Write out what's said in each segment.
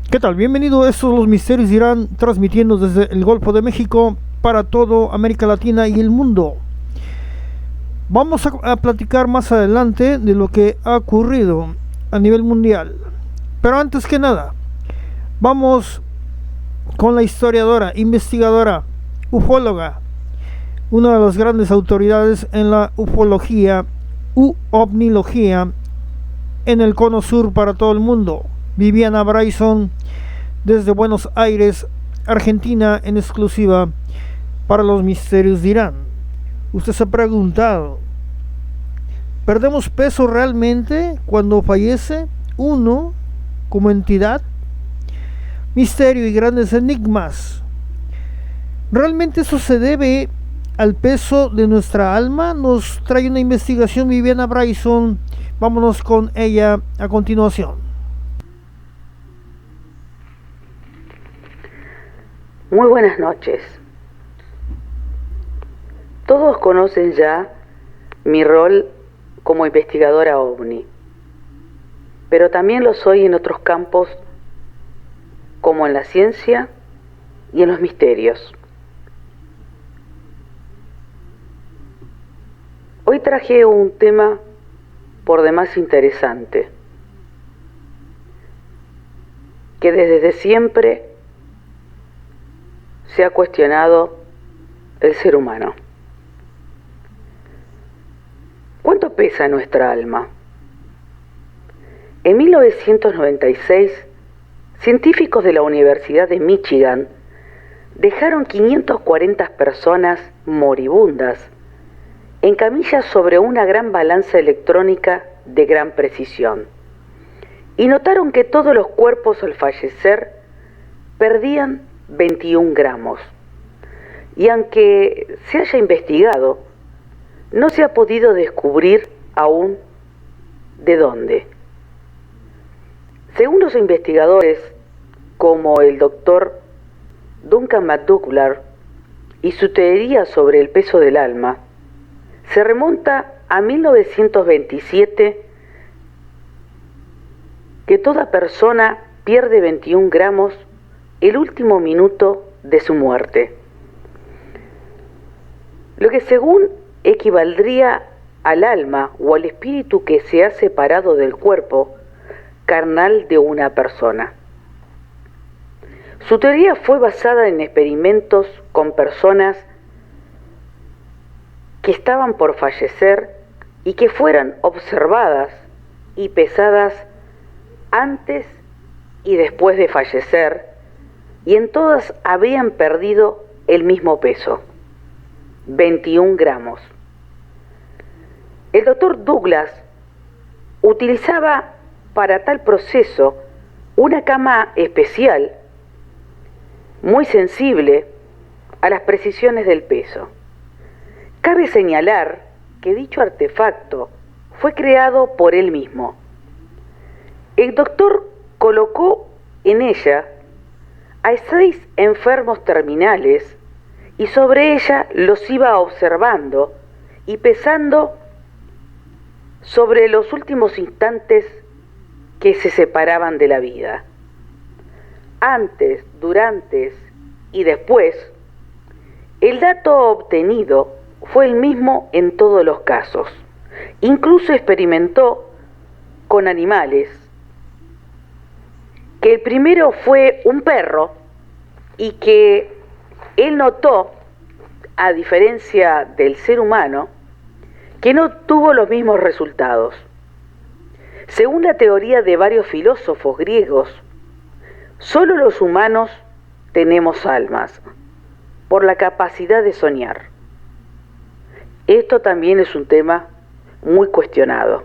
¿Qué tal? Bienvenido a estos Los Misterios Irán, transmitiendo desde el Golfo de México para todo América Latina y el mundo. Vamos a platicar más adelante de lo que ha ocurrido a nivel mundial. Pero antes que nada, vamos con la historiadora, investigadora, ufóloga, una de las grandes autoridades en la ufología u ovnilogía en el cono sur para todo el mundo, Viviana Bryson, desde Buenos Aires, Argentina, en exclusiva para Los Misterios de Irán. Usted se ha preguntado, ¿perdemos peso realmente cuando fallece uno como entidad? Misterio y grandes enigmas. ¿Realmente eso se debe al peso de nuestra alma? Nos trae una investigación Viviana Bryson. Vámonos con ella a continuación. Muy buenas noches. Todos conocen ya mi rol como investigadora OVNI, pero también lo soy en otros campos como en la ciencia y en los misterios. Hoy traje un tema por demás interesante, que desde siempre se ha cuestionado el ser humano. ¿Cuánto pesa nuestra alma? En 1996, científicos de la Universidad de Michigan dejaron 540 personas moribundas en camillas sobre una gran balanza electrónica de gran precisión y notaron que todos los cuerpos al fallecer perdían 21 gramos. Y aunque se haya investigado, no se ha podido descubrir aún de dónde. Según los investigadores, como el doctor Duncan McDougall y su teoría sobre el peso del alma, se remonta a 1927, que toda persona pierde 21 gramos el último minuto de su muerte, lo que según equivaldría al alma o al espíritu que se ha separado del cuerpo carnal de una persona. Su teoría fue basada en experimentos con personas que estaban por fallecer y que fueran observadas y pesadas antes y después de fallecer, y en todas habían perdido el mismo peso, 21 gramos. El doctor Douglas utilizaba para tal proceso una cama especial, muy sensible a las precisiones del peso. Cabe señalar que dicho artefacto fue creado por él mismo. El doctor colocó en ella a 6 enfermos terminales y sobre ella los iba observando y pesando sobre los últimos instantes que se separaban de la vida. Antes, durante y después, el dato obtenido fue el mismo en todos los casos. Incluso experimentó con animales, que el primero fue un perro y que él notó, a diferencia del ser humano, que no tuvo los mismos resultados. Según la teoría de varios filósofos griegos, solo los humanos tenemos almas, por la capacidad de soñar. Esto también es un tema muy cuestionado.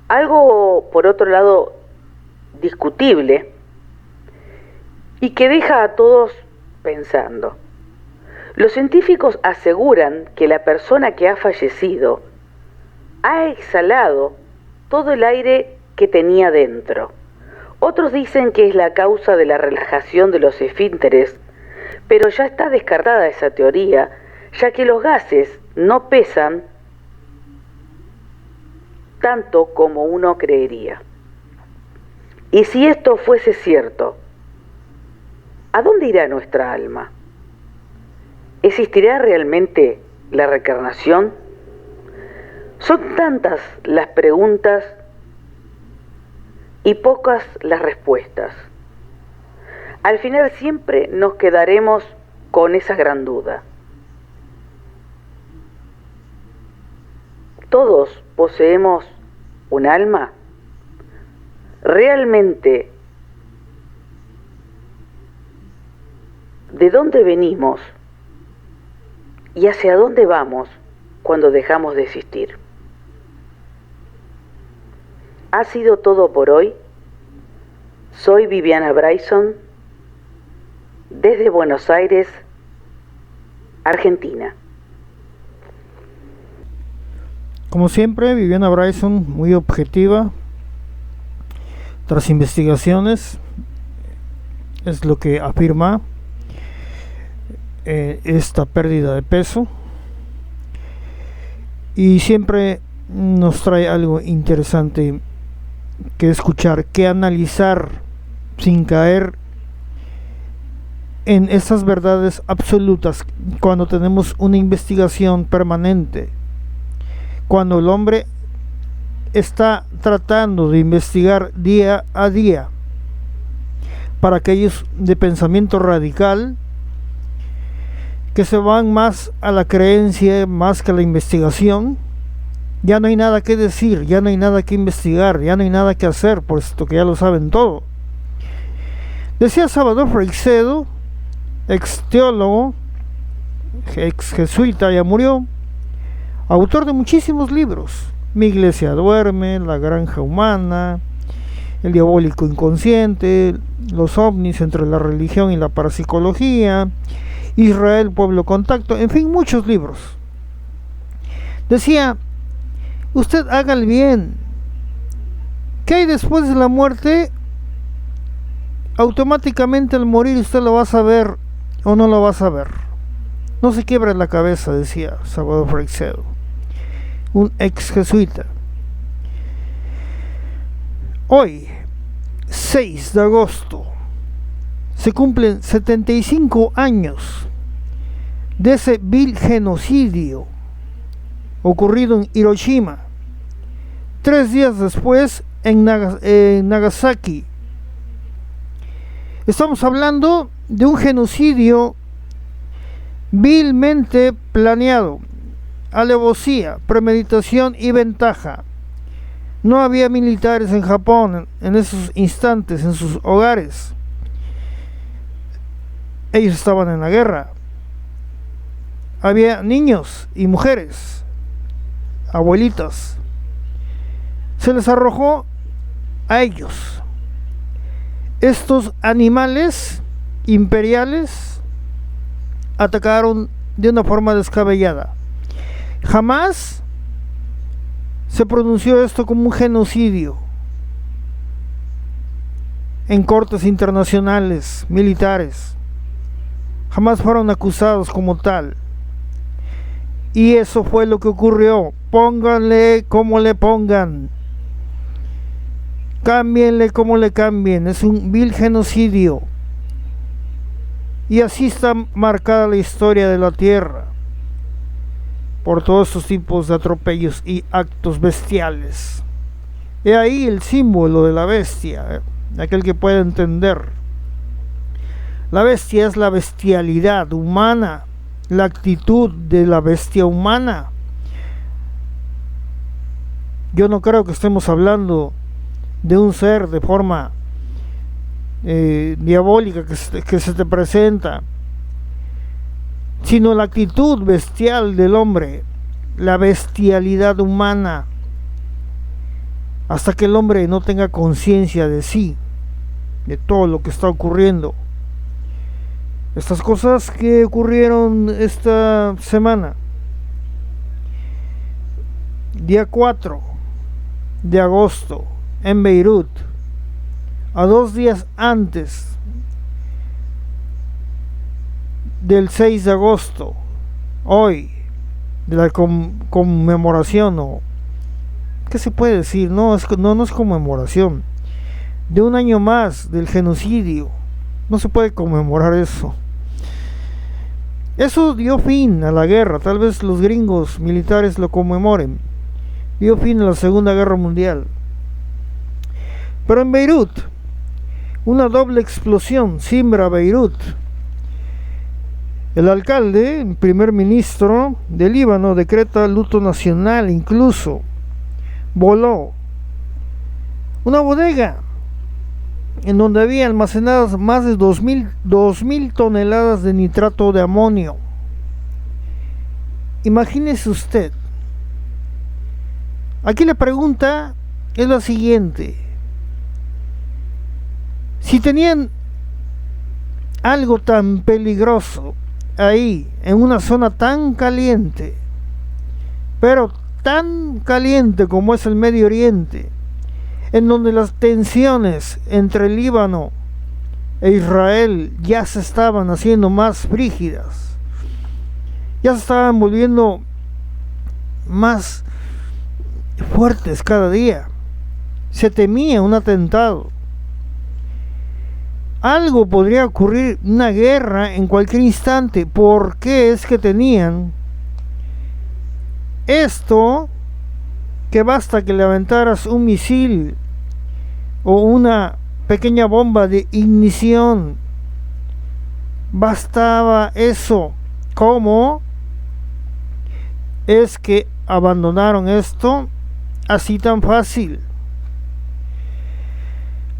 Algo, por otro lado, discutible y que deja a todos pensando. Los científicos aseguran que la persona que ha fallecido ha exhalado todo el aire que tenía dentro. Otros dicen que es la causa de la relajación de los esfínteres, pero ya está descartada esa teoría, ya que los gases no pesan tanto como uno creería. Y si esto fuese cierto, ¿a dónde irá nuestra alma? ¿Existirá realmente la reencarnación? Son tantas las preguntas y pocas las respuestas. Al final siempre nos quedaremos con esa gran duda. ¿Todos poseemos un alma? ¿Realmente de dónde venimos y hacia dónde vamos cuando dejamos de existir? Ha sido todo por hoy. Soy Viviana Bryson, desde Buenos Aires, Argentina. Como siempre, Viviana Bryson, muy objetiva. Tras investigaciones, es lo que afirma esta pérdida de peso. Y siempre nos trae algo interesante que escuchar, que analizar, sin caer en esas verdades absolutas cuando tenemos una investigación permanente, cuando el hombre está tratando de investigar día a día. Para aquellos de pensamiento radical que se van más a la creencia más que a la investigación, ya no hay nada que decir, ya no hay nada que investigar, ya no hay nada que hacer, puesto que ya lo saben todo. Decía Salvador Freixedo, ex teólogo, ex jesuita, ya murió, autor de muchísimos libros: Mi iglesia duerme, La granja humana, El diabólico inconsciente, Los ovnis entre la religión y la parapsicología, Israel, pueblo contacto, en fin, muchos libros. Decía: usted haga el bien. ¿Qué hay después de la muerte? Automáticamente al morir usted lo va a saber o no lo va a saber. No se quiebre la cabeza, decía Salvador Freixedo, un ex jesuita. Hoy, 6 de agosto, se cumplen 75 años de ese vil genocidio ocurrido en Hiroshima. 3 días después en Nagasaki. Estamos hablando de un genocidio vilmente planeado, alevosía, premeditación y ventaja. No había militares en Japón en esos instantes, en sus hogares. Ellos estaban en la guerra. Había niños y mujeres, abuelitas. Se les arrojó a ellos. Estos animales imperiales atacaron de una forma descabellada. Jamás se pronunció esto como un genocidio en cortes internacionales, militares. Jamás fueron acusados como tal. Y eso fue lo que ocurrió. Pónganle como le pongan, cámbienle como le cambien, es un vil genocidio. Y así está marcada la historia de la Tierra, por todos estos tipos de atropellos y actos bestiales. He ahí el símbolo de la bestia, aquel que puede entender. La bestia es la bestialidad humana, la actitud de la bestia humana. Yo no creo que estemos hablando de un ser de forma diabólica que se te presenta, sino la actitud bestial del hombre, la bestialidad humana, hasta que el hombre no tenga conciencia de sí, de todo lo que está ocurriendo. Estas cosas que ocurrieron esta semana, día 4 de agosto, en Beirut, a 2 días antes del 6 de agosto, hoy, de la conmemoración, o ¿qué se puede decir? No es conmemoración, de un año más del genocidio. No se puede conmemorar eso. Eso dio fin a la guerra. Tal vez los gringos militares lo conmemoren. Dio fin a la Segunda Guerra Mundial. Pero en Beirut, una doble explosión simbra Beirut. El alcalde, el primer ministro de Líbano, decreta luto nacional. Incluso voló una bodega en donde había almacenadas más de 2.000 toneladas de nitrato de amonio. Imagínese usted. Aquí la pregunta es la siguiente: si tenían algo tan peligroso ahí, en una zona tan caliente, pero tan caliente como es el Medio Oriente, en donde las tensiones entre Líbano e Israel ya se estaban haciendo más frígidas, ya se estaban volviendo más fuertes cada día, se temía un atentado, algo podría ocurrir, una guerra en cualquier instante. ¿Por qué es que tenían esto? Que basta que le aventaras un misil o una pequeña bomba de ignición, bastaba eso. ¿Cómo es que abandonaron esto así tan fácil?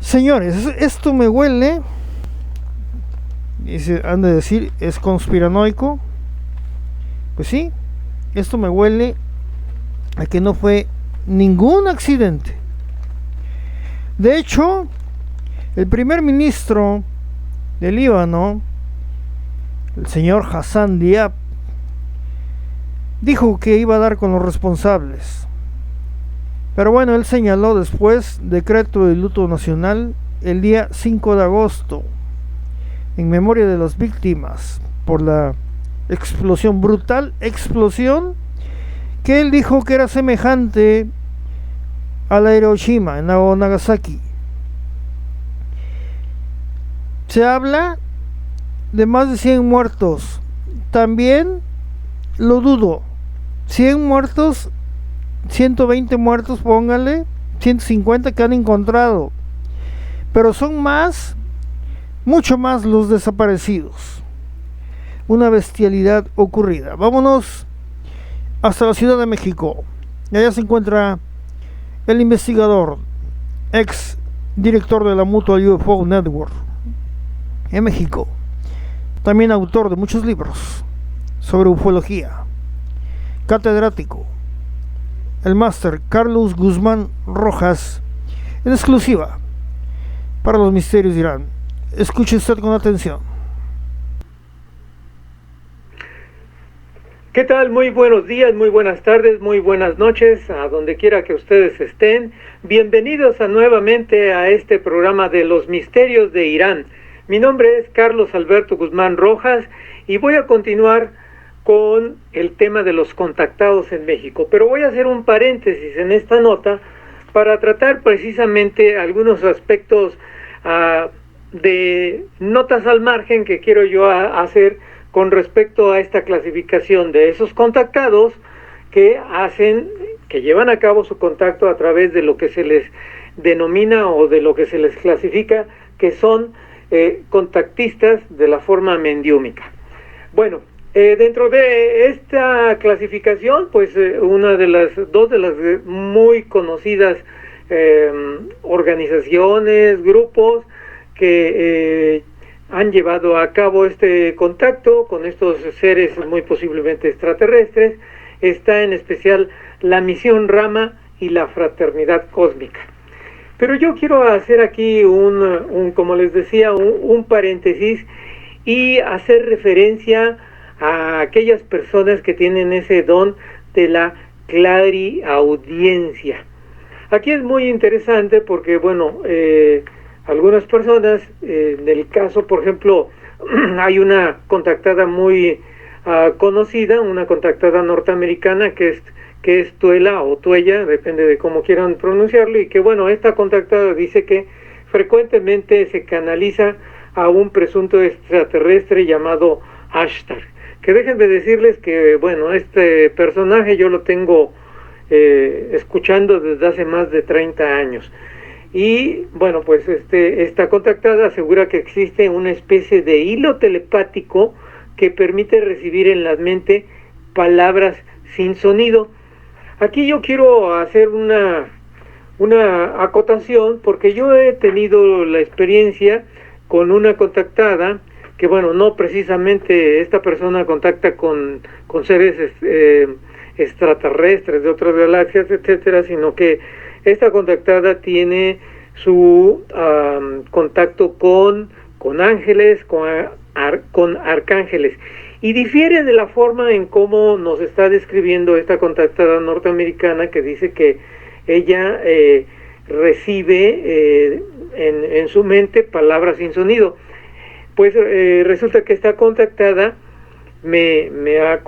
Señores, esto me huele, han de decir, es conspiranoico. Pues sí, esto me huele a que no fue ningún accidente. De hecho, el primer ministro de Líbano, el señor Hassan Diab, dijo que iba a dar con los responsables. Pero bueno, él señaló después decreto de luto nacional el día 5 de agosto en memoria de las víctimas por la explosión, brutal explosión que él dijo que era semejante a la Hiroshima en Nagasaki. Se habla de más de 100 muertos. También lo dudo. 100 muertos, 120 muertos, póngale, 150 que han encontrado. Pero son más, mucho más los desaparecidos. Una bestialidad ocurrida. Vámonos hasta la Ciudad de México. Y allá se encuentra el investigador, ex director de la Mutual UFO Network en México. También autor de muchos libros sobre ufología. Catedrático, el máster Carlos Guzmán Rojas, en exclusiva para los misterios de Irán. Escuche usted con atención. ¿Qué tal? Muy buenos días, muy buenas tardes, muy buenas noches, a donde quiera que ustedes estén. Bienvenidos nuevamente a este programa de los misterios de Irán. Mi nombre es Carlos Alberto Guzmán Rojas y voy a continuar con el tema de los contactados en México. Pero voy a hacer un paréntesis en esta nota para tratar precisamente algunos aspectos de notas al margen que quiero yo hacer con respecto a esta clasificación de esos contactados que llevan a cabo su contacto a través de lo que se les denomina o de lo que se les clasifica que son contactistas de la forma mendiúmica. Bueno, dentro de esta clasificación, pues dos de las muy conocidas organizaciones, grupos que han llevado a cabo este contacto con estos seres muy posiblemente extraterrestres, está en especial la Misión Rama y la Fraternidad Cósmica. Pero yo quiero hacer aquí como les decía, un paréntesis y hacer referencia a aquellas personas que tienen ese don de la clariaudiencia. Aquí es muy interesante porque, bueno, algunas personas, en el caso, por ejemplo, hay una contactada muy conocida, una contactada norteamericana que es Tuela o Tuella, depende de cómo quieran pronunciarlo, y que, bueno, esta contactada dice que frecuentemente se canaliza a un presunto extraterrestre llamado Ashtar, que déjenme decirles que, bueno, este personaje yo lo tengo escuchando desde hace más de 30 años. Y bueno, pues esta contactada asegura que existe una especie de hilo telepático que permite recibir en la mente palabras sin sonido. Aquí yo quiero hacer una acotación, porque yo he tenido la experiencia con una contactada que, bueno, no precisamente esta persona contacta con seres extraterrestres de otras galaxias, etcétera, sino que esta contactada tiene su contacto con ángeles, con arcángeles, y difiere de la forma en cómo nos está describiendo esta contactada norteamericana, que dice que ella recibe en su mente palabras sin sonido. Pues resulta que esta contactada me ha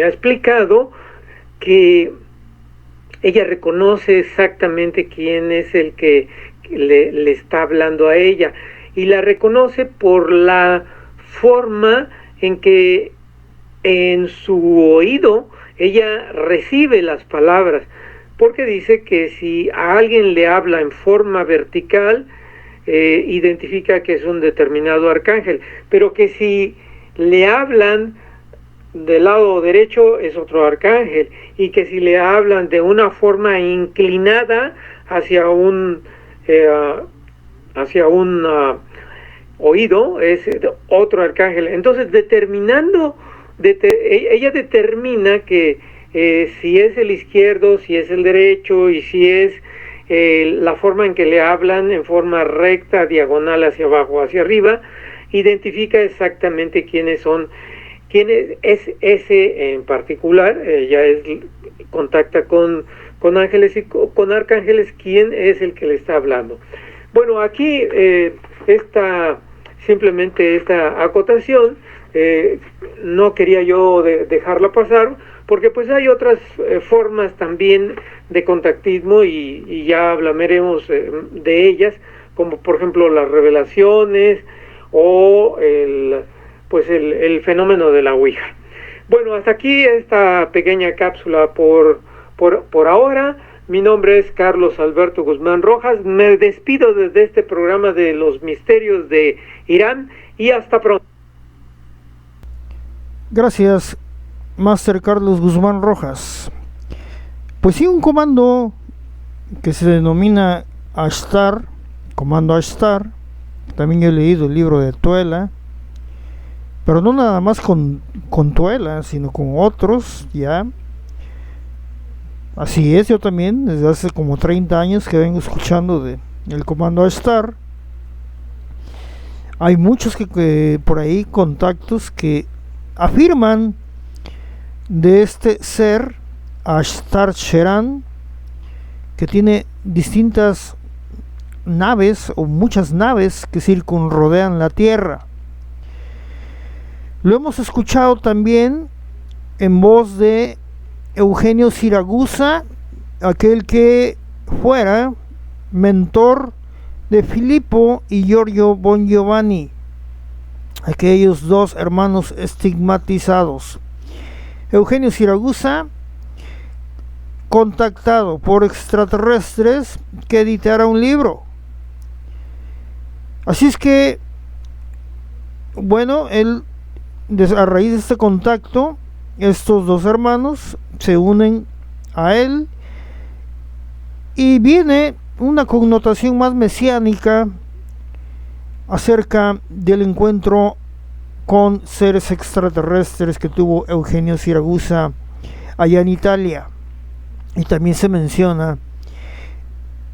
explicado que ella reconoce exactamente quién es el que le está hablando a ella, y la reconoce por la forma en que en su oído ella recibe las palabras, porque dice que si a alguien le habla en forma vertical, identifica que es un determinado arcángel, pero que si le hablan del lado derecho es otro arcángel, y que si le hablan de una forma inclinada hacia un oído es otro arcángel. Entonces, ella determina que si es el izquierdo, si es el derecho, y si es la forma en que le hablan en forma recta, diagonal, hacia abajo, hacia arriba, identifica exactamente quiénes son. ¿Quién es ese en particular? Ella contacta con ángeles y con arcángeles. ¿Quién es el que le está hablando? Bueno, aquí simplemente esta acotación, no quería yo dejarla pasar, porque pues hay otras formas también de contactismo, y ya hablaremos de ellas, como por ejemplo las revelaciones o el fenómeno de la Ouija. Bueno, hasta aquí esta pequeña cápsula por ahora. Mi nombre es Carlos Alberto Guzmán Rojas. Me despido desde este programa de los misterios de Irán, y hasta pronto. Gracias, Máster Carlos Guzmán Rojas. Pues sí, un comando que se denomina Ashtar, comando Ashtar. También he leído el libro de Tuela, pero no nada más con Tuela, sino con otros, ya. Así es, yo también, desde hace como 30 años que vengo escuchando de el comando Ashtar. Hay muchos que por ahí, contactos, que afirman de este ser, Ashtar Sheran, que tiene distintas naves, o muchas naves, que circunrodean la Tierra. Lo hemos escuchado también en voz de Eugenio Siragusa, aquel que fuera mentor de Filippo y Giorgio Bon Giovanni, aquellos dos hermanos estigmatizados. Eugenio Siragusa, contactado por extraterrestres, que editara un libro. Así es que, bueno, él, a raíz de este contacto, estos dos hermanos se unen a él, y viene una connotación más mesiánica acerca del encuentro con seres extraterrestres que tuvo Eugenio Siragusa allá en Italia. Y también se menciona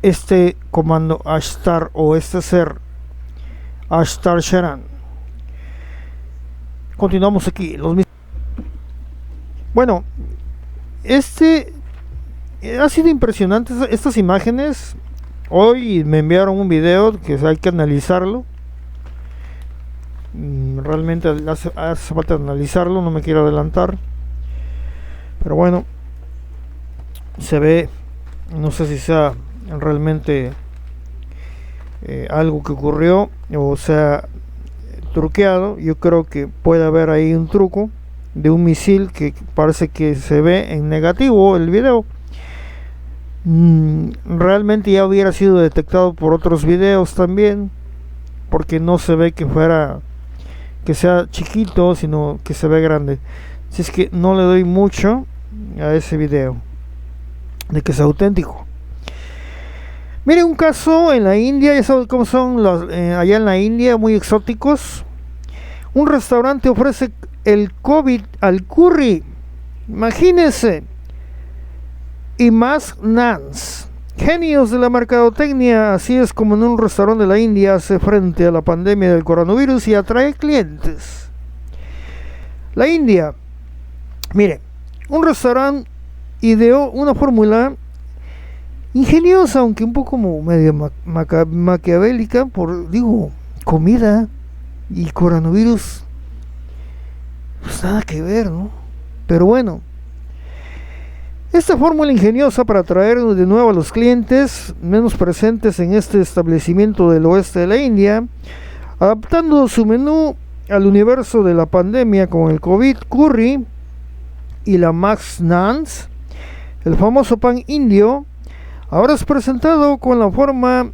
este comando Ashtar, o este ser Ashtar Sheran. Continuamos aquí. Bueno, ha sido impresionante estas imágenes. Hoy me enviaron un video que hay que analizarlo. Realmente hace falta analizarlo, no me quiero adelantar. Pero bueno, se ve, no sé si sea realmente algo que ocurrió, o sea, truqueado. Yo creo que puede haber ahí un truco de un misil que parece que se ve en negativo el video. Realmente ya hubiera sido detectado por otros videos también, porque no se ve que fuera, que sea chiquito, sino que se ve grande. Así es que no le doy mucho a ese video de que sea auténtico. Mire, un caso en la India, ya saben cómo son los allá en la India, muy exóticos. Un restaurante ofrece el COVID al curry, imagínense. Y más nans, genios de la mercadotecnia. Así es como en un restaurante de la India hace frente a la pandemia del coronavirus y atrae clientes. La India, mire, un restaurante ideó una fórmula ingeniosa, aunque un poco como medio maquiavélica, por, digo, comida y coronavirus, pues nada que ver, ¿no? Pero bueno, esta fórmula ingeniosa para atraer de nuevo a los clientes menos presentes en este establecimiento del oeste de la India, adaptando su menú al universo de la pandemia con el COVID curry y la Max Naans, el famoso pan indio, ahora es presentado con la forma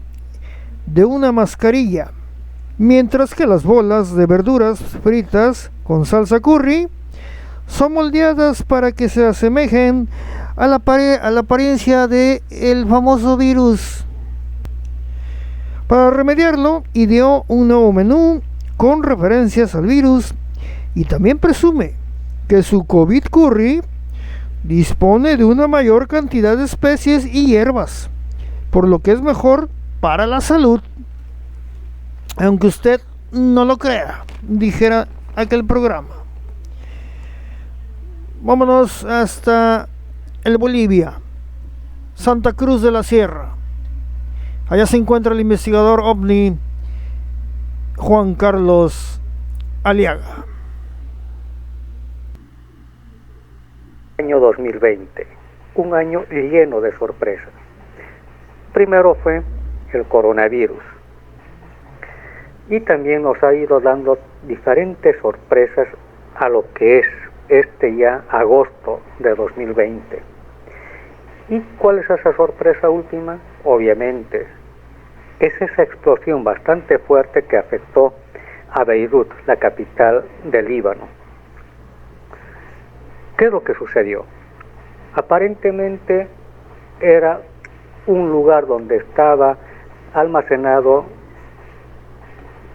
de una mascarilla, mientras que las bolas de verduras fritas con salsa curry son moldeadas para que se asemejen a la apariencia de el famoso virus. Para remediarlo, ideó un nuevo menú con referencias al virus y también presume que su COVID curry dispone de una mayor cantidad de especies y hierbas, por lo que es mejor para la salud. Aunque usted no lo crea, dijera aquel programa. Vámonos hasta el Bolivia, Santa Cruz de la Sierra. Allá se encuentra el investigador OVNI Juan Carlos Aliaga. Año 2020, un año lleno de sorpresas. Primero fue el coronavirus y también nos ha ido dando diferentes sorpresas a lo que es este ya agosto de 2020. ¿Y cuál es esa sorpresa última? Obviamente es esa explosión bastante fuerte que afectó a Beirut, la capital del Líbano. ¿Qué es lo que sucedió? Aparentemente era un lugar donde estaba almacenado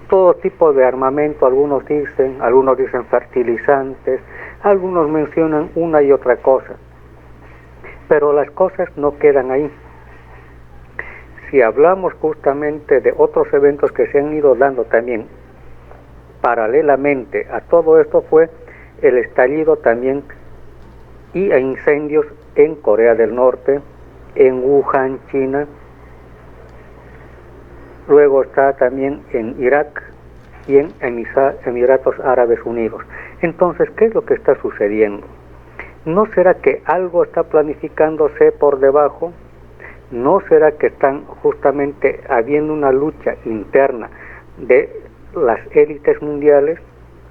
todo tipo de armamento, algunos dicen fertilizantes, algunos mencionan una y otra cosa. Pero las cosas no quedan ahí. Si hablamos justamente de otros eventos que se han ido dando también paralelamente a todo esto, fue el estallido también y incendios en Corea del Norte, en Wuhan, China. Luego está también en Irak y en Emiratos Árabes Unidos. Entonces, ¿qué es lo que está sucediendo? ¿No será que algo está planificándose por debajo? ¿No será que están justamente habiendo una lucha interna de las élites mundiales?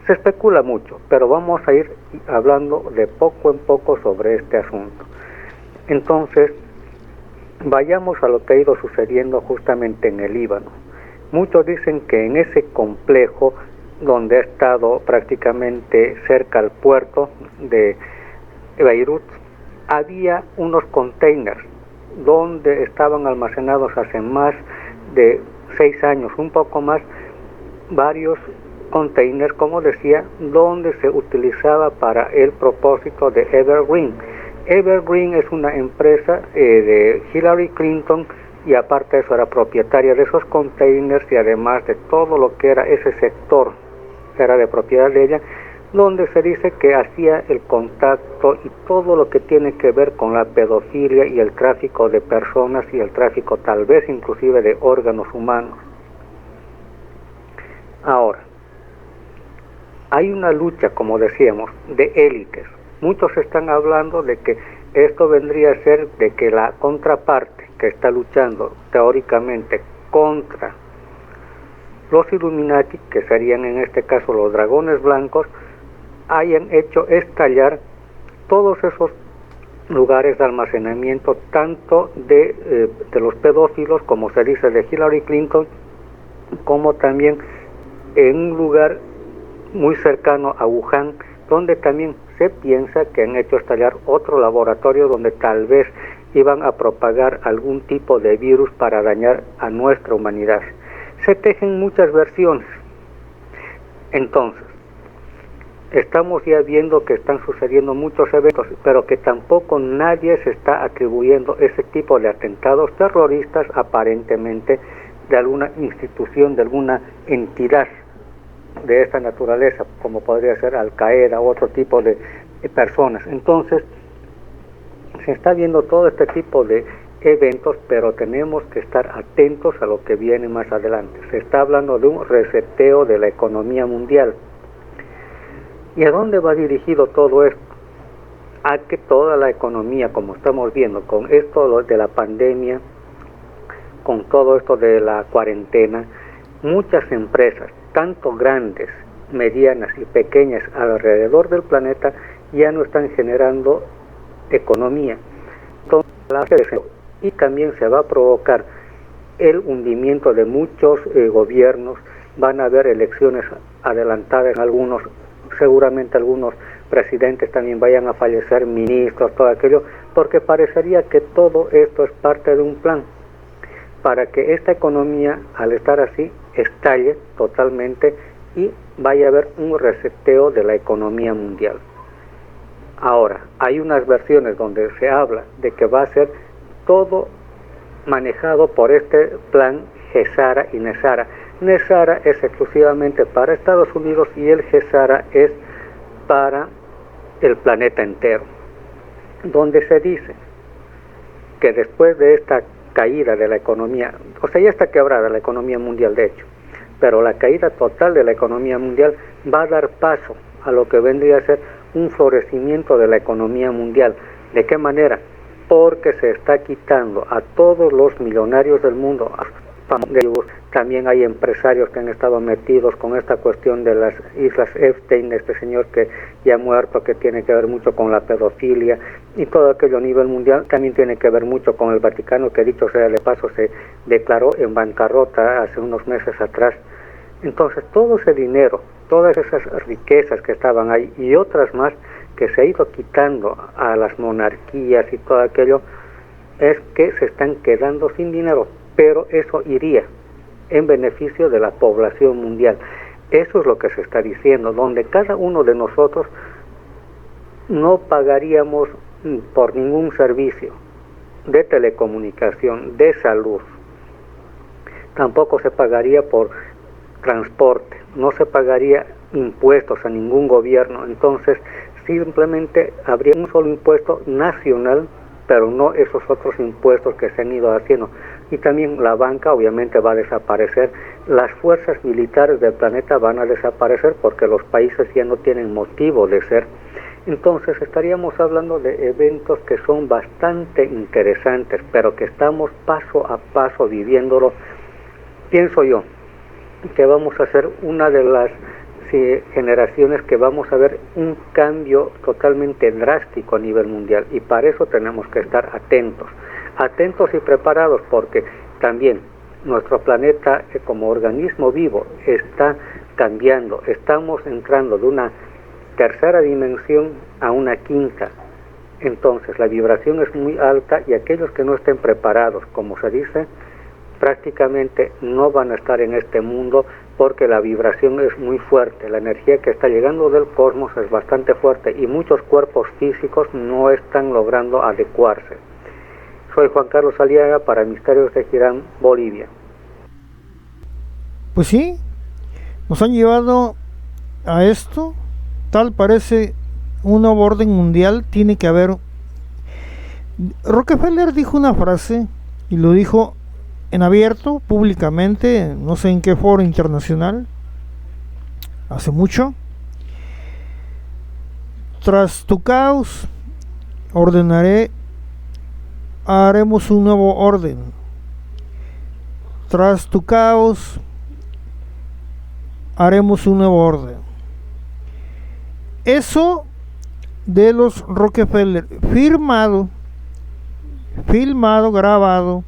Se especula mucho, pero vamos a ir hablando de poco en poco sobre este asunto. Entonces, vayamos a lo que ha ido sucediendo justamente en el Líbano. Muchos dicen que en ese complejo, donde ha estado prácticamente cerca al puerto de Beirut, había unos containers donde estaban almacenados hace más de 6 años, un poco más, varios containers, como decía, donde se utilizaba para el propósito de Evergreen. Evergreen es una empresa de Hillary Clinton, y aparte de eso era propietaria de esos containers, y además de todo lo que era ese sector era de propiedad de ella, donde se dice que hacía el contacto y todo lo que tiene que ver con la pedofilia y el tráfico de personas y el tráfico tal vez inclusive de órganos humanos. Ahora, hay una lucha, como decíamos, de élites. Muchos están hablando de que esto vendría a ser de que la contraparte que está luchando teóricamente contra los Illuminati, que serían en este caso los dragones blancos, hayan hecho estallar todos esos lugares de almacenamiento, tanto de los pedófilos, como se dice de Hillary Clinton, como también en un lugar muy cercano a Wuhan, donde también se piensa que han hecho estallar otro laboratorio donde tal vez iban a propagar algún tipo de virus para dañar a nuestra humanidad. Se tejen muchas versiones. Entonces, estamos ya viendo que están sucediendo muchos eventos, pero que tampoco nadie se está atribuyendo ese tipo de atentados terroristas aparentemente de alguna institución, de alguna entidad de esta naturaleza, como podría ser Al Qaeda u otro tipo de personas. Entonces, se está viendo todo este tipo de eventos, pero tenemos que estar atentos a lo que viene más adelante. Se está hablando de un reseteo de la economía mundial. ¿Y a dónde va dirigido todo esto? A que toda la economía, como estamos viendo, con esto de la pandemia, con todo esto de la cuarentena, muchas empresas, tanto grandes, medianas y pequeñas alrededor del planeta, ya no están generando economía. Y también se va a provocar el hundimiento de muchos gobiernos. Van a haber elecciones adelantadas en algunos, seguramente algunos presidentes también vayan a fallecer, ministros, todo aquello, porque parecería que todo esto es parte de un plan para que esta economía, al estar así, estalle totalmente y vaya a haber un reseteo de la economía mundial. Ahora, hay unas versiones donde se habla de que va a ser todo manejado por este plan GESARA y NESARA. NESARA es exclusivamente para Estados Unidos y el GESARA es para el planeta entero, donde se dice que después de esta caída de la economía, o sea, ya está quebrada la economía mundial de hecho, pero la caída total de la economía mundial va a dar paso a lo que vendría a ser un florecimiento de la economía mundial. ¿De qué manera? Porque se está quitando a todos los millonarios del mundo. También hay empresarios que han estado metidos con esta cuestión de las islas Epstein, este señor que ya ha muerto, que tiene que ver mucho con la pedofilia y todo aquello a nivel mundial. También tiene que ver mucho con el Vaticano, que dicho sea de paso se declaró en bancarrota hace unos meses atrás. Entonces todo ese dinero, todas esas riquezas que estaban ahí y otras más que se ha ido quitando a las monarquías y todo aquello, es que se están quedando sin dinero, pero eso iría en beneficio de la población mundial. Eso es lo que se está diciendo, donde cada uno de nosotros no pagaríamos por ningún servicio de telecomunicación, de salud, tampoco se pagaría por transporte, no se pagaría impuestos a ningún gobierno. Entonces simplemente habría un solo impuesto nacional, pero no esos otros impuestos que se han ido haciendo. Y también la banca obviamente va a desaparecer, las fuerzas militares del planeta van a desaparecer porque los países ya no tienen motivo de ser. Entonces estaríamos hablando de eventos que son bastante interesantes, pero que estamos paso a paso viviéndolo. Pienso yo que vamos a ser una de las generaciones que vamos a ver un cambio totalmente drástico a nivel mundial, y para eso tenemos que estar atentos y preparados, porque también nuestro planeta como organismo vivo está cambiando. Estamos entrando de una tercera dimensión a una quinta. Entonces la vibración es muy alta y aquellos que no estén preparados, como se dice, prácticamente no van a estar en este mundo, porque la vibración es muy fuerte, la energía que está llegando del cosmos es bastante fuerte y muchos cuerpos físicos no están logrando adecuarse. Soy Juan Carlos Aliaga para Misterios de Girán, Bolivia. Pues sí, nos han llevado a esto. Tal parece un nuevo orden mundial. Tiene que haber. Rockefeller dijo una frase y lo dijo en abierto, públicamente, no sé en qué foro internacional, hace mucho. Tras tu caos haremos un nuevo orden. Tras tu caos haremos un nuevo orden. Eso de los Rockefeller, firmado, filmado, grabado.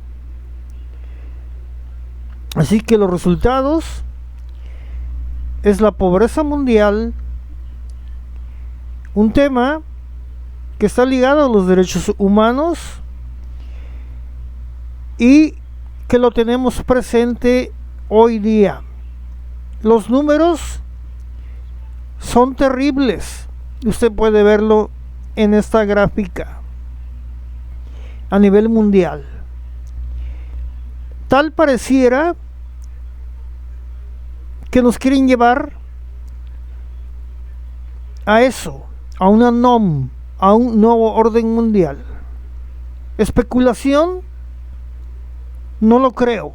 Así que los resultados es la pobreza mundial, un tema que está ligado a los derechos humanos y que lo tenemos presente hoy día. Los números son terribles. Usted puede verlo en esta gráfica a nivel mundial. Tal pareciera que nos quieren llevar a eso, a una NOM, a un nuevo orden mundial. Especulación, no lo creo.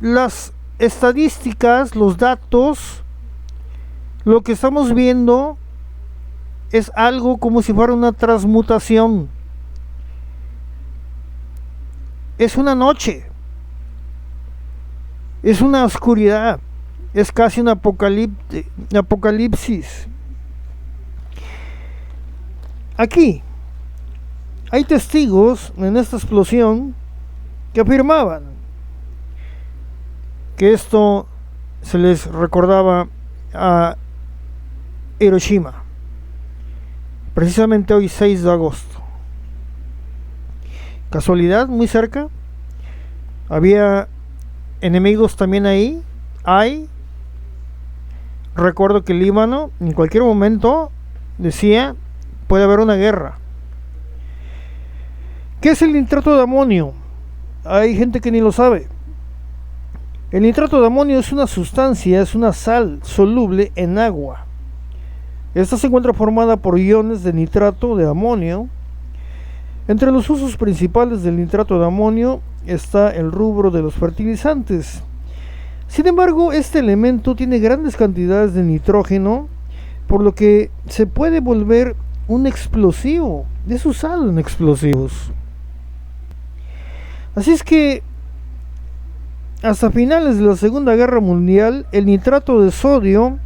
Las estadísticas, los datos, lo que estamos viendo es algo como si fuera una transmutación. Es una noche, es una oscuridad, es casi un apocalipsis. Aquí hay testigos en esta explosión que afirmaban que esto se les recordaba a Hiroshima, precisamente hoy 6 de agosto. Casualidad, muy cerca. Había enemigos también ahí. Recuerdo que el Líbano en cualquier momento decía puede haber una guerra. ¿Qué es el nitrato de amonio? Hay gente que ni lo sabe. El nitrato de amonio es una sustancia, es una sal soluble en agua. Esta se encuentra formada por iones de nitrato de amonio. Entre los usos principales del nitrato de amonio está el rubro de los fertilizantes. Sin embargo, este elemento tiene grandes cantidades de nitrógeno, por lo que se puede volver un explosivo. Es usado en explosivos. Así es que hasta finales de la Segunda Guerra Mundial, el nitrato de sodio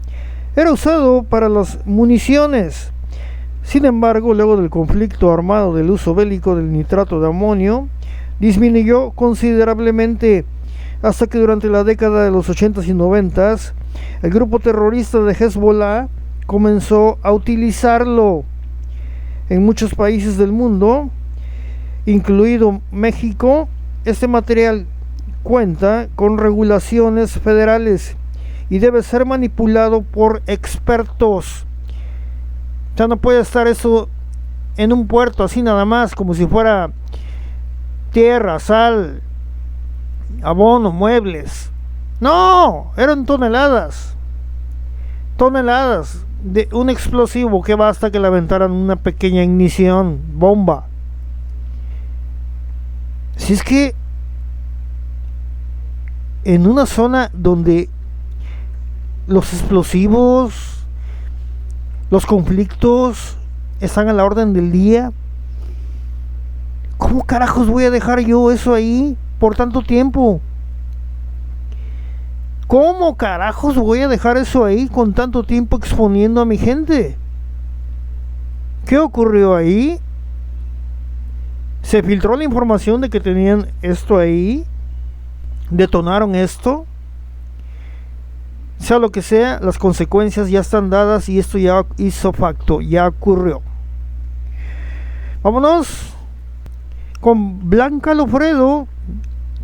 era usado para las municiones. Sin embargo, luego del conflicto armado del uso bélico del nitrato de amonio, disminuyó considerablemente hasta que durante la década de los 80s y 90s, el grupo terrorista de Hezbollah comenzó a utilizarlo en muchos países del mundo, incluido México. Este material cuenta con regulaciones federales y debe ser manipulado por expertos. Ya no puede estar eso en un puerto así nada más, como si fuera tierra, sal, abono, muebles. No, eran toneladas de un explosivo que basta que le aventaran una pequeña ignición, bomba. Si es que en una zona donde los explosivos, los conflictos están a la orden del día, ¿cómo carajos voy a dejar yo eso ahí por tanto tiempo? ¿Cómo carajos voy a dejar eso ahí con tanto tiempo exponiendo a mi gente? ¿Qué ocurrió ahí? Se filtró la información de que tenían esto ahí, detonaron esto. Sea lo que sea, las consecuencias ya están dadas y esto ya hizo facto, ya ocurrió. Vámonos con Blanca Lofredo,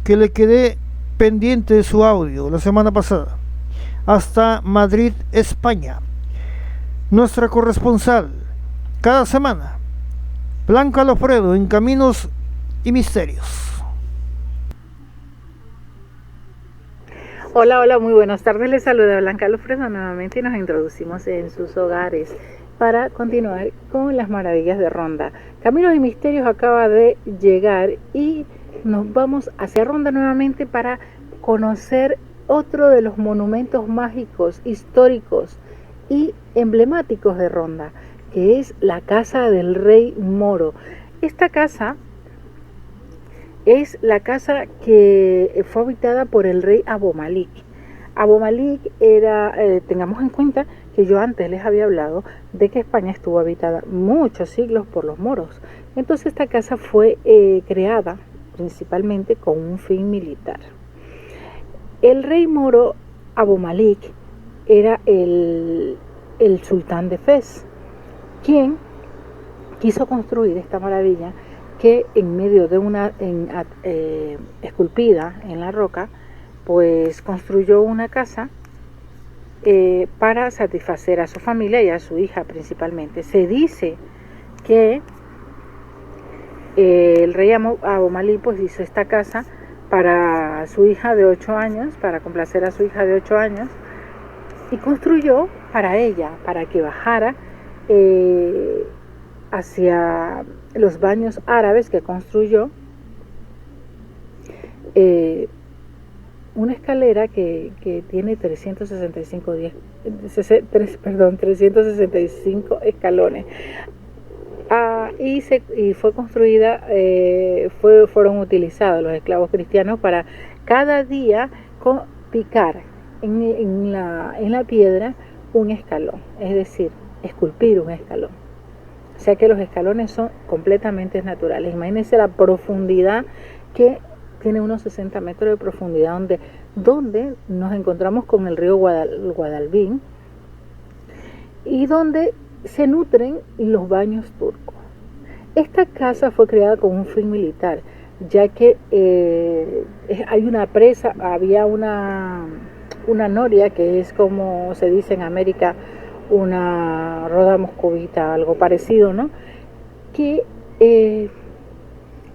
que le quedé pendiente de su audio la semana pasada, hasta Madrid, España. Nuestra corresponsal cada semana, Blanca Lofredo, en Caminos y Misterios. Hola, muy buenas tardes. Les saluda Blanca Lofredo nuevamente y nos introducimos en sus hogares para continuar con las maravillas de Ronda. Caminos y Misterios acaba de llegar y nos vamos hacia Ronda nuevamente para conocer otro de los monumentos mágicos, históricos y emblemáticos de Ronda, que es la Casa del Rey Moro. Esta casa es la casa que fue habitada por el rey Abomalik. Abu Malik era, tengamos en cuenta que yo antes les había hablado de que España estuvo habitada muchos siglos por los moros. Entonces esta casa fue creada principalmente con un fin militar. El rey moro Abu Malik era el sultán de Fez, quien quiso construir esta maravilla que en medio de una esculpida en la roca, pues construyó una casa para satisfacer a su familia y a su hija principalmente. Se dice que el rey Abu Malik pues hizo esta casa para su hija de 8 años, para complacer a su hija de 8 años, y construyó para ella, para que bajara hacia los baños árabes que construyó, una escalera que tiene 365 escalones. Y fue construida, fueron utilizados los esclavos cristianos para cada día picar en la piedra un escalón, es decir, esculpir un escalón. O sea que los escalones son completamente naturales. Imagínense la profundidad, que tiene unos 60 metros de profundidad, donde nos encontramos con el río Guadalbín y donde se nutren los baños turcos. Esta casa fue creada con un fin militar, ya que hay una presa, había una noria, que es como se dice en América, una roda moscovita, algo parecido, ¿no? Que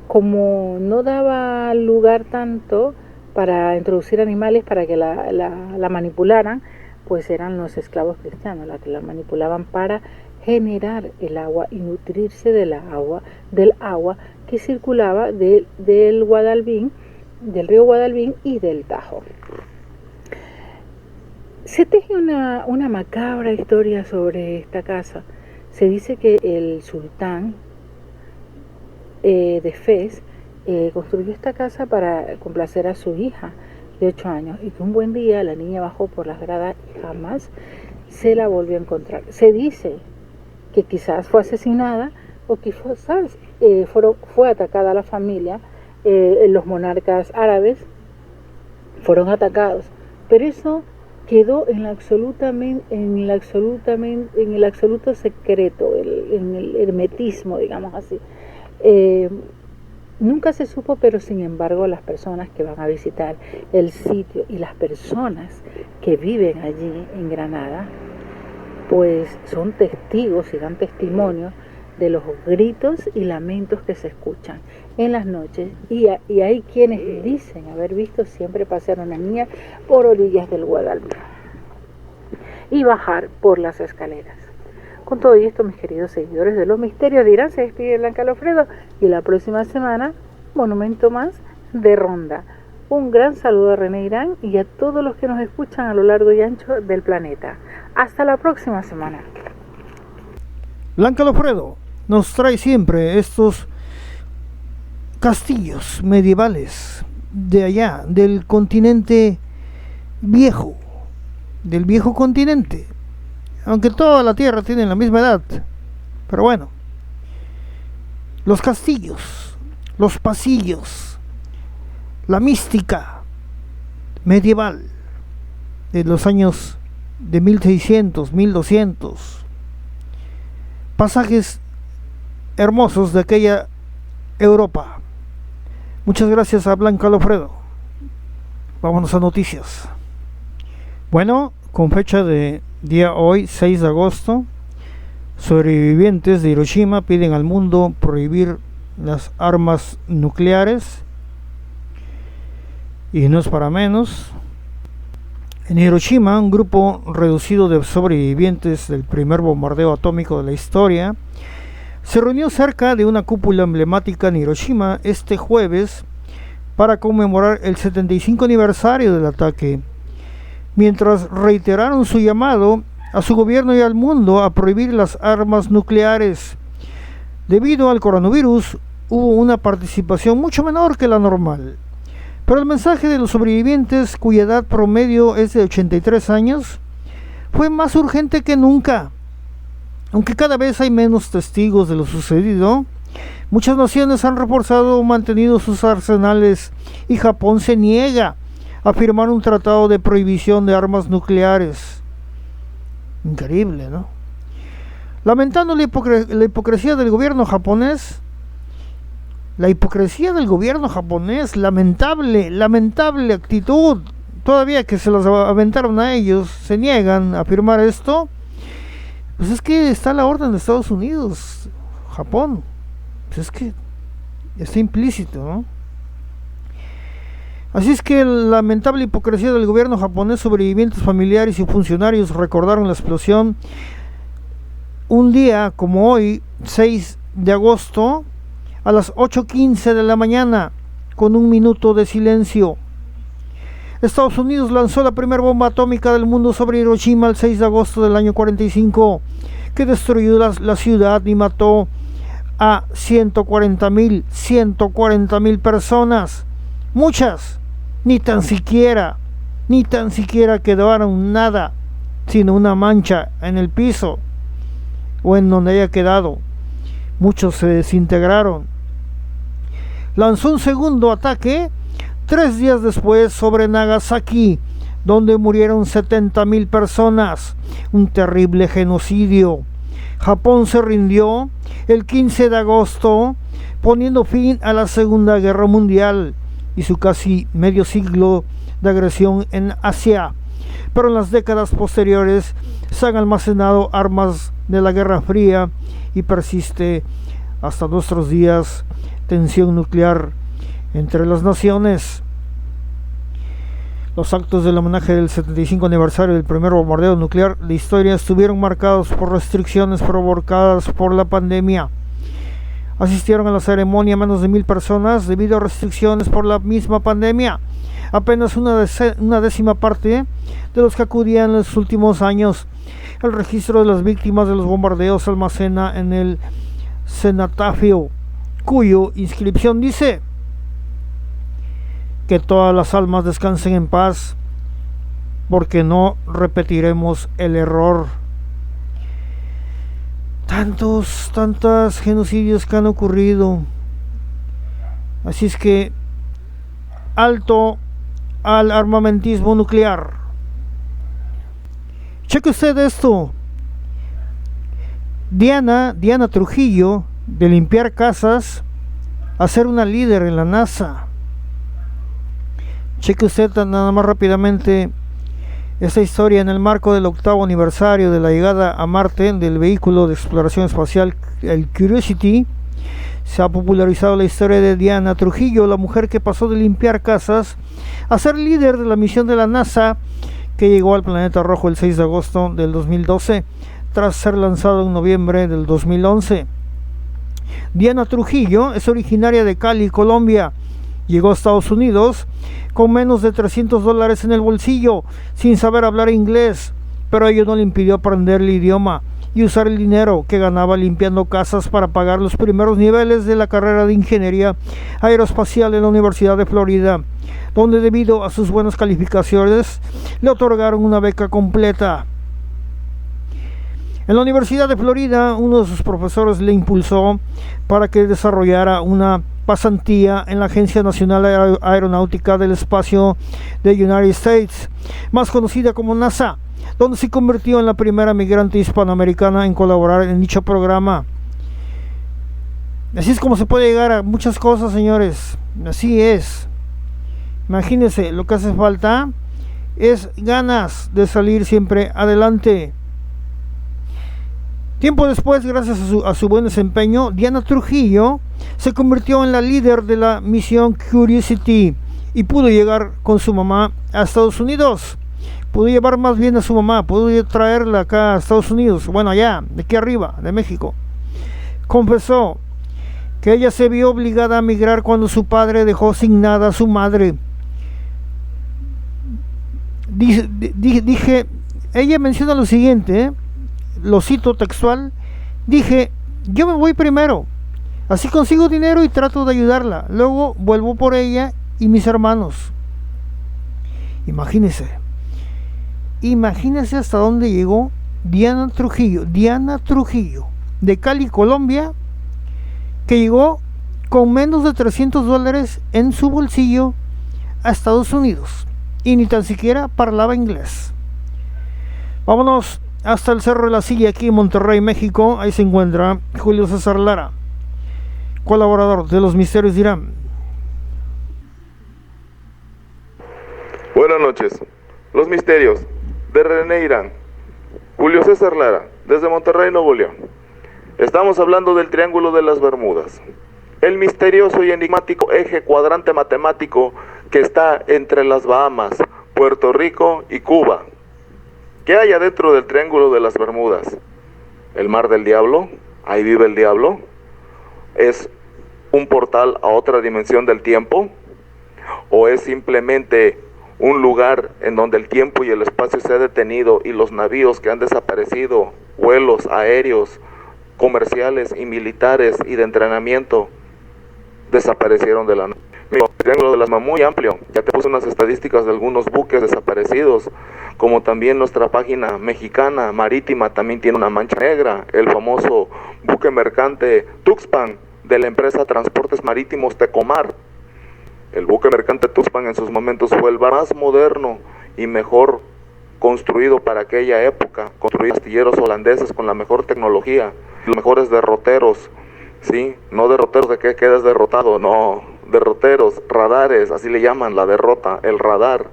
como no daba lugar tanto para introducir animales para que la manipularan, pues eran los esclavos cristianos los que la manipulaban para generar el agua y nutrirse del agua que circulaba del Guadalbín, del río Guadalbín y del Tajo. Se teje una macabra historia sobre esta casa. Se dice que el sultán de Fez construyó esta casa para complacer a su hija de 8 años, y que un buen día la niña bajó por las gradas y jamás se la volvió a encontrar. Se dice que quizás fue asesinada o quizás fue atacada a la familia, los monarcas árabes fueron atacados, pero eso quedó en el absoluto secreto, en el hermetismo, digamos así. Nunca se supo, pero sin embargo las personas que van a visitar el sitio y las personas que viven allí en Granada, pues son testigos y dan testimonio de los gritos y lamentos que se escuchan en las noches, y hay quienes dicen haber visto siempre pasear a una niña por orillas del Guadalquivir y bajar por las escaleras. Con todo esto, mis queridos seguidores de los misterios de Irán, se despide Blanca Lofredo, y la próxima semana, monumento más de Ronda. Un gran saludo a René Irán y a todos los que nos escuchan a lo largo y ancho del planeta. Hasta la próxima semana. Blanca Lofredo nos trae siempre estos castillos medievales de allá, del continente viejo, del viejo continente, aunque toda la tierra tiene la misma edad, pero bueno, los castillos, los pasillos, la mística medieval de los años de 1600, 1200, pasajes hermosos de aquella Europa. Muchas gracias a Blanca Lofredo. Vámonos a noticias. Bueno, con fecha de día hoy, 6 de agosto, sobrevivientes de Hiroshima piden al mundo prohibir las armas nucleares. Y no es para menos. En Hiroshima, un grupo reducido de sobrevivientes del primer bombardeo atómico de la historia se reunió cerca de una cúpula emblemática en Hiroshima este jueves para conmemorar el 75 aniversario del ataque, mientras reiteraron su llamado a su gobierno y al mundo a prohibir las armas nucleares. Debido al coronavirus, hubo una participación mucho menor que la normal, Pero el mensaje de los sobrevivientes, cuya edad promedio es de 83 años, fue más urgente que nunca. Aunque cada vez hay menos testigos de lo sucedido, muchas naciones han reforzado o mantenido sus arsenales y Japón se niega a firmar un tratado de prohibición de armas nucleares. Increíble, ¿no? Lamentando la hipocresía del gobierno japonés, lamentable actitud. Todavía que se los aventaron a ellos, se niegan a firmar esto. Pues es que está la orden de Estados Unidos, Japón. Pues es que está implícito, ¿no? Así es que la lamentable hipocresía del gobierno japonés, sobrevivientes, familiares y funcionarios recordaron la explosión un día como hoy, 6 de agosto, a las 8:15 de la mañana, con un minuto de silencio. Estados Unidos lanzó la primera bomba atómica del mundo sobre Hiroshima el 6 de agosto del año 45, que destruyó la ciudad y mató a 140,000 personas. Muchas ni tan siquiera quedaron nada, sino una mancha en el piso o en donde haya quedado. Muchos se desintegraron. Lanzó un segundo ataque 3 días después sobre Nagasaki, donde murieron 70,000 personas, un terrible genocidio. Japón se rindió el 15 de agosto, poniendo fin a la Segunda Guerra Mundial y su casi medio siglo de agresión en Asia. Pero en las décadas posteriores se han almacenado armas de la Guerra Fría y persiste hasta nuestros días tensión nuclear entre las naciones. Los actos del homenaje del 75 aniversario del primer bombardeo nuclear de historia estuvieron marcados por restricciones provocadas por la pandemia. Asistieron a la ceremonia menos de 1,000 personas debido a restricciones por la misma pandemia. Apenas una décima parte de los que acudían en los últimos años. El registro de las víctimas de los bombardeos se almacena en el cenotafio, cuyo inscripción dice: que todas las almas descansen en paz, porque no repetiremos el error. Tantos genocidios que han ocurrido. Así es que alto al armamentismo nuclear. Cheque usted esto. Diana Trujillo, de limpiar casas a ser una líder en la NASA. Cheque usted nada más rápidamente esta historia en el marco del 8º aniversario de la llegada a Marte del vehículo de exploración espacial, el Curiosity. Se ha popularizado la historia de Diana Trujillo, la mujer que pasó de limpiar casas a ser líder de la misión de la NASA que llegó al planeta rojo el 6 de agosto del 2012, tras ser lanzado en noviembre del 2011. Diana Trujillo es originaria de Cali, Colombia. Llegó a Estados Unidos con menos de $300 en el bolsillo, sin saber hablar inglés, pero ello no le impidió aprender el idioma y usar el dinero que ganaba limpiando casas para pagar los primeros niveles de la carrera de Ingeniería Aeroespacial en la Universidad de Florida, donde debido a sus buenas calificaciones le otorgaron una beca completa. En la Universidad de Florida, uno de sus profesores le impulsó para que desarrollara una pasantía en la Agencia Nacional Aeronáutica del Espacio de United States, más conocida como NASA, donde se convirtió en la primera migrante hispanoamericana en colaborar en dicho programa. Así es como se puede llegar a muchas cosas, señores. Así es. Imagínense, lo que hace falta es ganas de salir siempre adelante. Tiempo después, gracias a su buen desempeño, Diana Trujillo se convirtió en la líder de la misión Curiosity y pudo llegar con su mamá a Estados Unidos. Pudo llevar más bien a su mamá, pudo traerla acá a Estados Unidos, bueno, allá, de aquí arriba, de México. Confesó que ella se vio obligada a migrar cuando su padre dejó sin nada a su madre. Ella menciona lo siguiente, lo cito textual: dije, yo me voy primero, así consigo dinero y trato de ayudarla, luego vuelvo por ella y mis hermanos. Imagínense hasta dónde llegó Diana Trujillo, de Cali, Colombia, que llegó con menos de $300 en su bolsillo a Estados Unidos y ni tan siquiera parlaba inglés. Vámonos hasta el Cerro de la Silla, aquí en Monterrey, México. Ahí se encuentra Julio César Lara, colaborador de Los Misterios de Irán. Buenas noches. Los Misterios de René Irán. Julio César Lara, desde Monterrey, Nuevo León. Estamos hablando del Triángulo de las Bermudas, el misterioso y enigmático eje cuadrante matemático que está entre las Bahamas, Puerto Rico y Cuba. ¿Qué hay adentro del Triángulo de las Bermudas? ¿El Mar del Diablo? ¿Ahí vive el diablo? ¿Es un portal a otra dimensión del tiempo? ¿O es simplemente un lugar en donde el tiempo y el espacio se ha detenido y los navíos que han desaparecido, vuelos aéreos, comerciales y militares y de entrenamiento, desaparecieron de la noche? El Triángulo de las Bermudas es muy amplio. Ya te puse unas estadísticas de algunos buques desaparecidos, como también nuestra página mexicana marítima también tiene una mancha negra, el famoso buque mercante Tuxpan de la empresa Transportes Marítimos Tecomar. El buque mercante Tuxpan en sus momentos fue el más moderno y mejor construido para aquella época, construido astilleros holandeses con la mejor tecnología, los mejores derroteros, ¿sí? No derroteros de que quedas derrotado, no, derroteros, radares, así le llaman la derrota, el radar,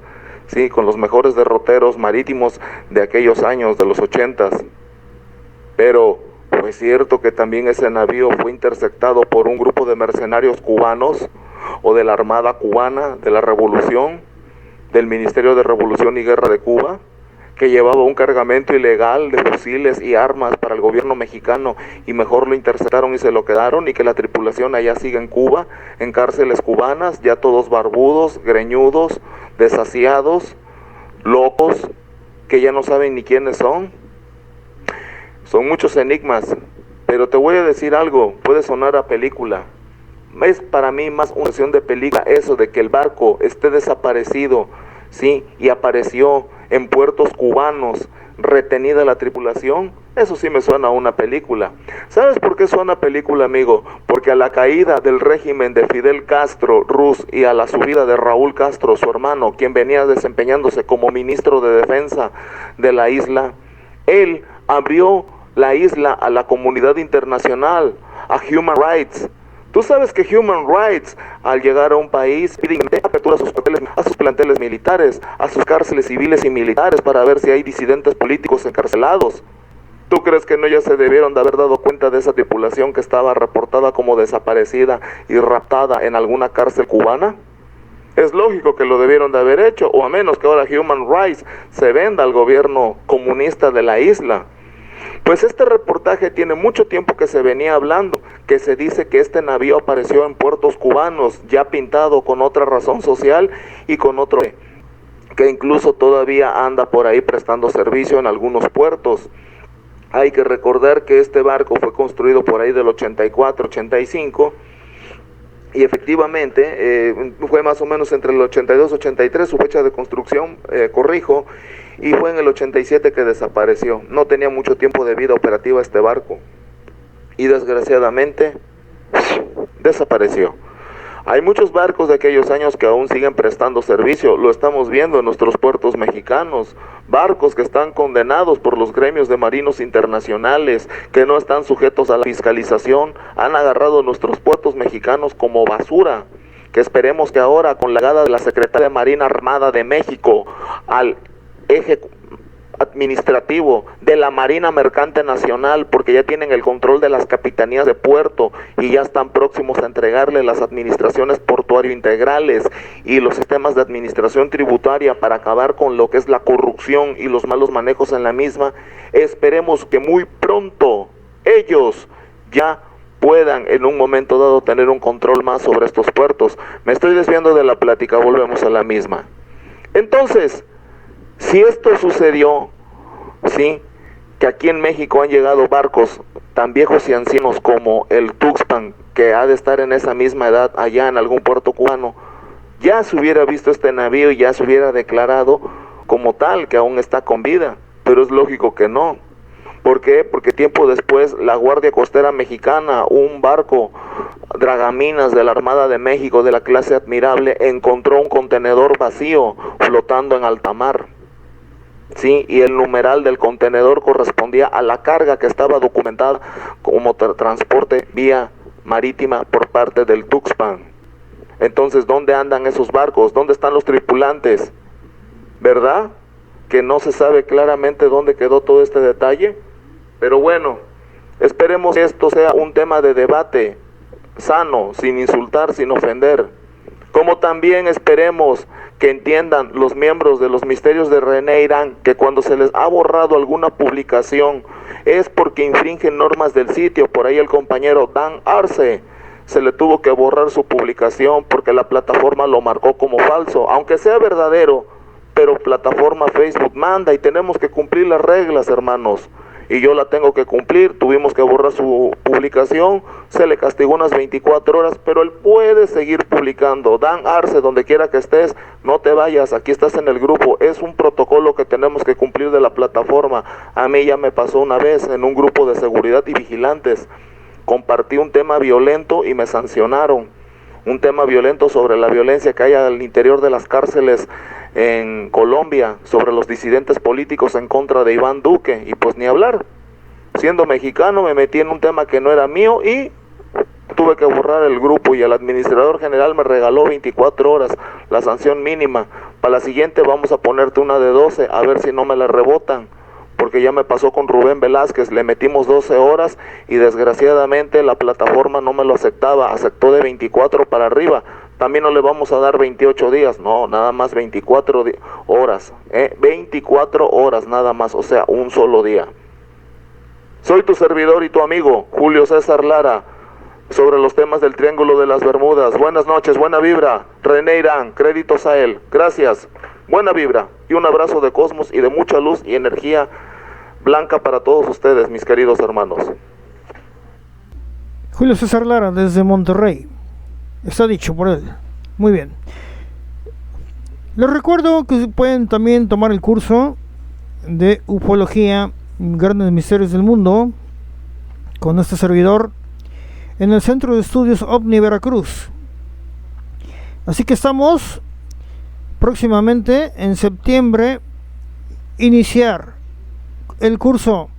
¿sí? Con los mejores derroteros marítimos de aquellos años, de los 80s. Pero fue cierto que también ese navío fue interceptado por un grupo de mercenarios cubanos o de la Armada Cubana, de la Revolución, del Ministerio de Revolución y Guerra de Cuba, que llevaba un cargamento ilegal de fusiles y armas para el gobierno mexicano y mejor lo interceptaron y se lo quedaron, y que la tripulación allá sigue en Cuba, en cárceles cubanas, ya todos barbudos, greñudos, desasiados, locos, que ya no saben ni quiénes son. Son muchos enigmas, pero te voy a decir algo, puede sonar a película. Es para mí más una versión de película eso de que el barco esté desaparecido, ¿sí? Y apareció en puertos cubanos, retenida la tripulación. Eso sí me suena a una película. ¿Sabes por qué suena a película, amigo? Porque a la caída del régimen de Fidel Castro, Ruz, y a la subida de Raúl Castro, su hermano, quien venía desempeñándose como ministro de defensa de la isla, él abrió la isla a la comunidad internacional, a Human Rights. Tú sabes que Human Rights, al llegar a un país, pide apertura a sus planteles militares, a sus cárceles civiles y militares, para ver si hay disidentes políticos encarcelados. ¿Tú crees que no ya se debieron de haber dado cuenta de esa tripulación que estaba reportada como desaparecida y raptada en alguna cárcel cubana? Es lógico que lo debieron de haber hecho, o a menos que ahora Human Rights se venda al gobierno comunista de la isla. Pues este reportaje tiene mucho tiempo que se venía hablando, que se dice que este navío apareció en puertos cubanos, ya pintado con otra razón social y con otro, que incluso todavía anda por ahí prestando servicio en algunos puertos. Hay que recordar que este barco fue construido por ahí del 84-85, y efectivamente fue más o menos entre el 82-83 su fecha de construcción, corrijo, y fue en el 87 que desapareció. No tenía mucho tiempo de vida operativa este barco y desgraciadamente desapareció. Hay muchos barcos de aquellos años que aún siguen prestando servicio, lo estamos viendo en nuestros puertos mexicanos, barcos que están condenados por los gremios de marinos internacionales, que no están sujetos a la fiscalización, han agarrado nuestros puertos mexicanos como basura, que esperemos que ahora con la llegada de la Secretaría de Marina Armada de México al eje administrativo de la Marina Mercante Nacional, porque ya tienen el control de las capitanías de puerto y ya están próximos a entregarle las administraciones portuario integrales y los sistemas de administración tributaria para acabar con lo que es la corrupción y los malos manejos en la misma. Esperemos que muy pronto ellos ya puedan en un momento dado tener un control más sobre estos puertos. Me estoy desviando de la plática, volvemos a la misma. Entonces, si esto sucedió, sí, que aquí en México han llegado barcos tan viejos y ancianos como el Tuxpan, que ha de estar en esa misma edad allá en algún puerto cubano, ya se hubiera visto este navío y ya se hubiera declarado como tal, que aún está con vida, pero es lógico que no. ¿Por qué? Porque tiempo después la Guardia Costera Mexicana, un barco dragaminas de la Armada de México de la clase Admirable, encontró un contenedor vacío flotando en alta mar. Sí, y el numeral del contenedor correspondía a la carga que estaba documentada como transporte vía marítima por parte del Tuxpan. Entonces, ¿dónde andan esos barcos? ¿Dónde están los tripulantes? ¿Verdad? Que no se sabe claramente dónde quedó todo este detalle. Pero bueno, esperemos que esto sea un tema de debate sano, sin insultar, sin ofender. Como también esperemos que entiendan los miembros de los misterios de René Irán que cuando se les ha borrado alguna publicación es porque infringen normas del sitio. Por ahí el compañero Dan Arce se le tuvo que borrar su publicación porque la plataforma lo marcó como falso, aunque sea verdadero, pero plataforma Facebook manda y tenemos que cumplir las reglas, hermanos. Y yo la tengo que cumplir. Tuvimos que borrar su publicación, se le castigó unas 24 horas, pero él puede seguir publicando. Dan Arce, donde quiera que estés, no te vayas, aquí estás en el grupo. Es un protocolo que tenemos que cumplir de la plataforma. A mí ya me pasó una vez en un grupo de seguridad y vigilantes. Compartí un tema violento y me sancionaron. Un tema violento sobre la violencia que hay al interior de las cárceles en Colombia, sobre los disidentes políticos en contra de Iván Duque, y pues ni hablar. Siendo mexicano me metí en un tema que no era mío y tuve que borrar el grupo, y el administrador general me regaló 24 horas, la sanción mínima. Para la siguiente vamos a ponerte una de 12, a ver si no me la rebotan, porque ya me pasó con Rubén Velázquez, le metimos 12 horas y desgraciadamente la plataforma no me lo aceptaba, aceptó de 24 para arriba. También no le vamos a dar 28 días, no, nada más 24 horas, 24 horas nada más, o sea, un solo día. Soy tu servidor y tu amigo, Julio César Lara, sobre los temas del Triángulo de las Bermudas. Buenas noches, buena vibra. René Irán, créditos a él, gracias, buena vibra y un abrazo de cosmos y de mucha luz y energía blanca para todos ustedes, mis queridos hermanos. Julio César Lara, desde Monterrey. Está dicho por él. Muy bien. Les recuerdo que pueden también tomar el curso de ufología, grandes misterios del mundo, con este servidor en el Centro de Estudios OVNI Veracruz. Así que estamos próximamente en septiembre iniciar el curso.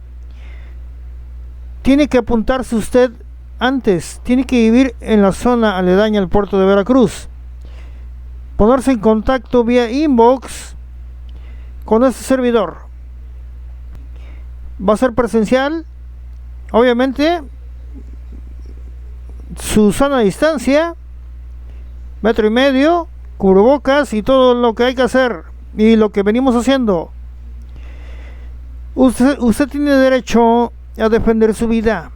Tiene que apuntarse usted antes, tiene que vivir en la zona aledaña al puerto de Veracruz, ponerse en contacto vía inbox con este servidor. Va a ser presencial, obviamente, su sana distancia, 1.5 metros, cubrebocas y todo lo que hay que hacer y lo que venimos haciendo. Usted tiene derecho a defender su vida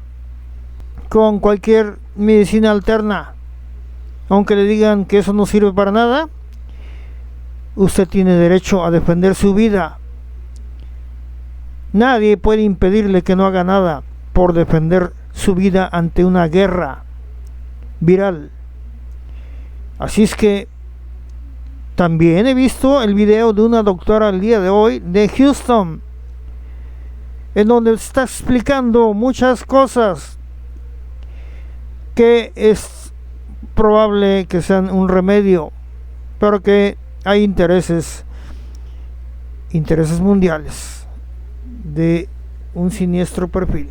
con cualquier medicina alterna, aunque le digan que eso no sirve para nada. Usted tiene derecho a defender su vida. Nadie puede impedirle que no haga nada por defender su vida ante una guerra viral. Así es que también he visto el video de una doctora el día de hoy de Houston, en donde está explicando muchas cosas que es probable que sean un remedio, pero que hay intereses mundiales de un siniestro perfil.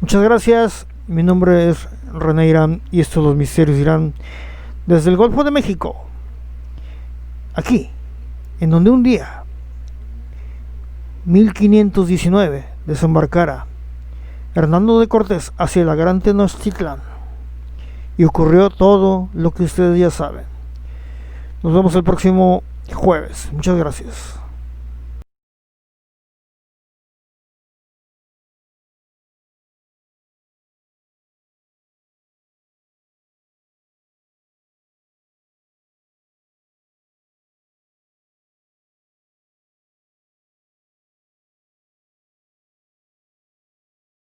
Muchas gracias. Mi nombre es René Irán y estos son los misterios de Irán desde el Golfo de México, aquí, en donde un día 1519 desembarcara Hernando de Cortés hacia la gran Tenochtitlán y ocurrió todo lo que ustedes ya saben. Nos vemos el próximo jueves. Muchas gracias.